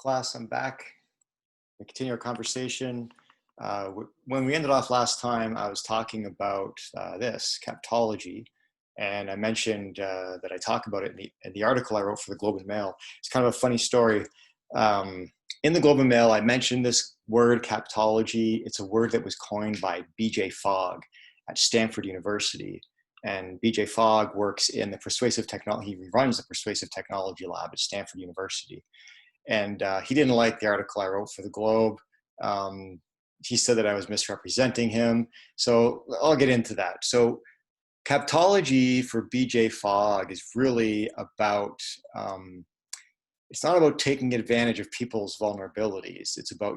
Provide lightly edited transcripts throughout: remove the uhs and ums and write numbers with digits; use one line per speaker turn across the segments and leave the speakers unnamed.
Class, I'm back. We continue our conversation. When we ended off last time, I was talking about this, captology, and I mentioned that I talk about it in the article I wrote for the Globe and Mail. It's kind of a funny story. In the Globe and Mail, I mentioned this word, captology. It's a word that was coined by B.J. Fogg at Stanford University. And B.J. Fogg works in the persuasive technology, he runs the persuasive technology lab at Stanford University. And he didn't like the article I wrote for the Globe. He said that I was misrepresenting him. So I'll get into that. So captology for BJ Fogg is really about, it's not about taking advantage of people's vulnerabilities. It's about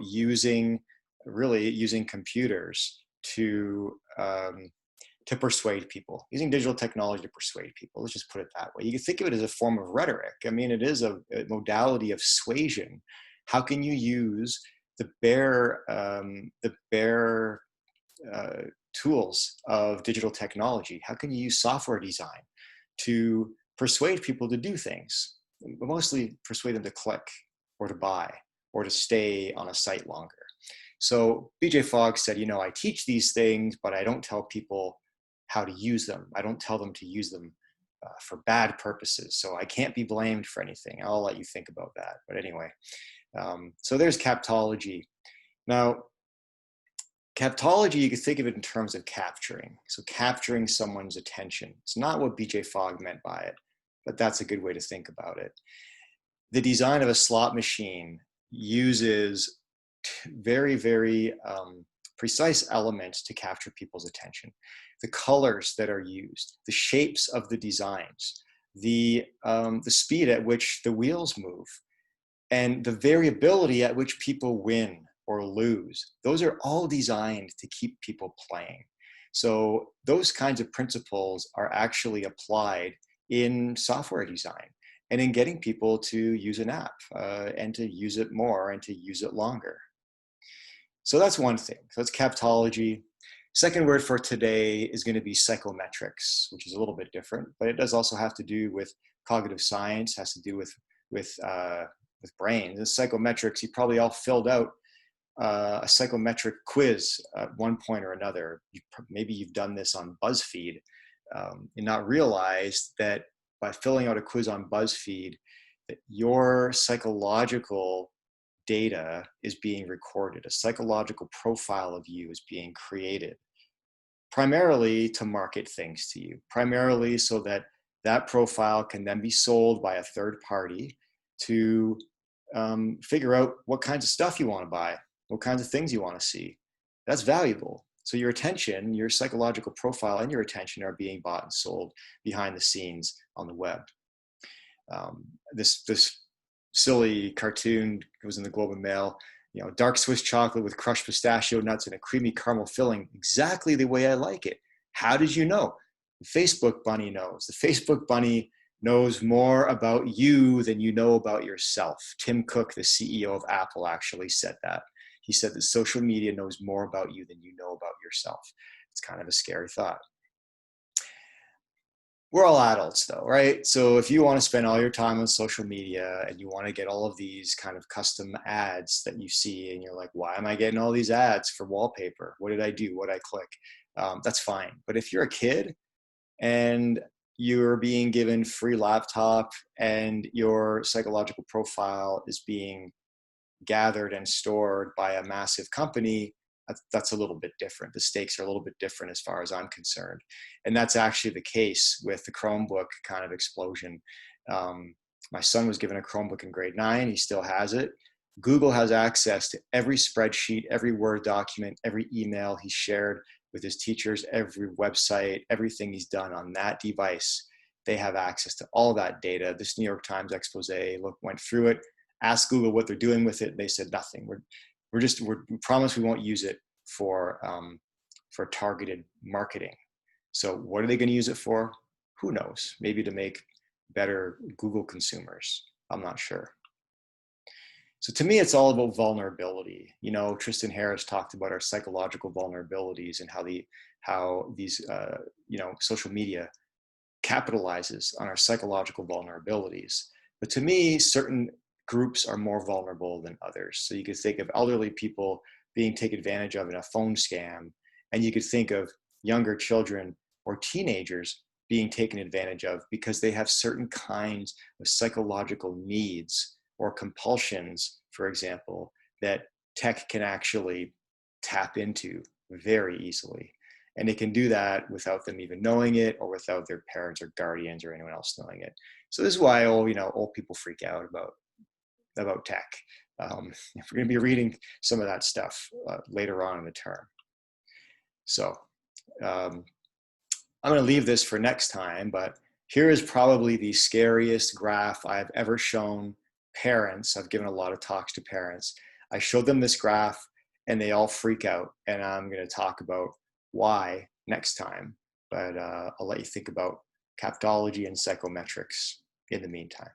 really using computers to persuade people, using digital technology to persuade people. Let's just put it that way. You can think of it as a form of rhetoric. I mean, it is a modality of suasion. How can you use the bare tools of digital technology? How can you use software design to persuade people to do things? But mostly persuade them to click or to buy or to stay on a site longer. So BJ Fogg said, I teach these things, but I don't tell people how to use them. I don't tell them to use them for bad purposes. So I can't be blamed for anything. I'll let you think about that. But anyway, so there's captology. Now, captology, you can think of it in terms of capturing. So capturing someone's attention. It's not what BJ Fogg meant by it, but that's a good way to think about it. The design of a slot machine uses very, very precise elements to capture people's attention. The colors that are used, the shapes of the designs, the speed at which the wheels move, and the variability at which people win or lose. Those are all designed to keep people playing. So those kinds of principles are actually applied in software design and in getting people to use an app and to use it more and to use it longer. So that's one thing. So that's captology. Second word for today is going to be psychometrics, which is a little bit different, but it does also have to do with cognitive science, has to do with brains. And psychometrics, you probably all filled out a psychometric quiz at one point or another. Maybe you've done this on BuzzFeed and not realized that by filling out a quiz on BuzzFeed, that your psychological data is being recorded. A psychological profile of you is being created, primarily to market things to you, primarily so that that profile can then be sold by a third party to figure out what kinds of stuff you want to buy, what kinds of things you want to see. That's valuable. So your attention, your psychological profile and your attention are being bought and sold behind the scenes on the web. This silly cartoon was in the Globe and Mail, dark Swiss chocolate with crushed pistachio nuts and a creamy caramel filling, exactly the way I like it. How did you know? The Facebook bunny knows. The Facebook bunny knows more about you than you know about yourself. Tim Cook, the CEO of Apple, actually said that. He said that social media knows more about you than you know about yourself. It's kind of a scary thought. We're all adults though, right? So if you want to spend all your time on social media and you want to get all of these kind of custom ads that you see and you're like, why am I getting all these ads for wallpaper? What did I do? What did I click? That's fine. But if you're a kid and you're being given free laptop and your psychological profile is being gathered and stored by a massive company, that's a little bit different. The stakes are a little bit different as far as I'm concerned. And that's actually the case with the Chromebook kind of explosion. My son was given a Chromebook in grade 9. He still has it. Google has access to every spreadsheet, every Word document, every email he shared with his teachers, every website, everything he's done on that device. They have access to all that data. This New York Times expose went through it, asked Google what they're doing with it. They said nothing. We promise we won't use it for targeted marketing. So what are they going to use it for? Who knows? Maybe to make better Google consumers. I'm not sure. So to me, it's all about vulnerability. Tristan Harris talked about our psychological vulnerabilities and how these social media capitalizes on our psychological vulnerabilities. But to me, certain groups are more vulnerable than others. So you could think of elderly people being taken advantage of in a phone scam, and you could think of younger children or teenagers being taken advantage of because they have certain kinds of psychological needs or compulsions, for example, that tech can actually tap into very easily. And they can do that without them even knowing it, or without their parents or guardians or anyone else knowing it. So this is why old people freak out about tech. We're going to be reading some of that stuff later on in the term. So um, I'm going to leave this for next time, but here is probably the scariest graph I've ever shown parents. I've given a lot of talks to parents. I showed them this graph and they all freak out. And I'm going to talk about why next time. But I'll let you think about captology and psychometrics in the meantime.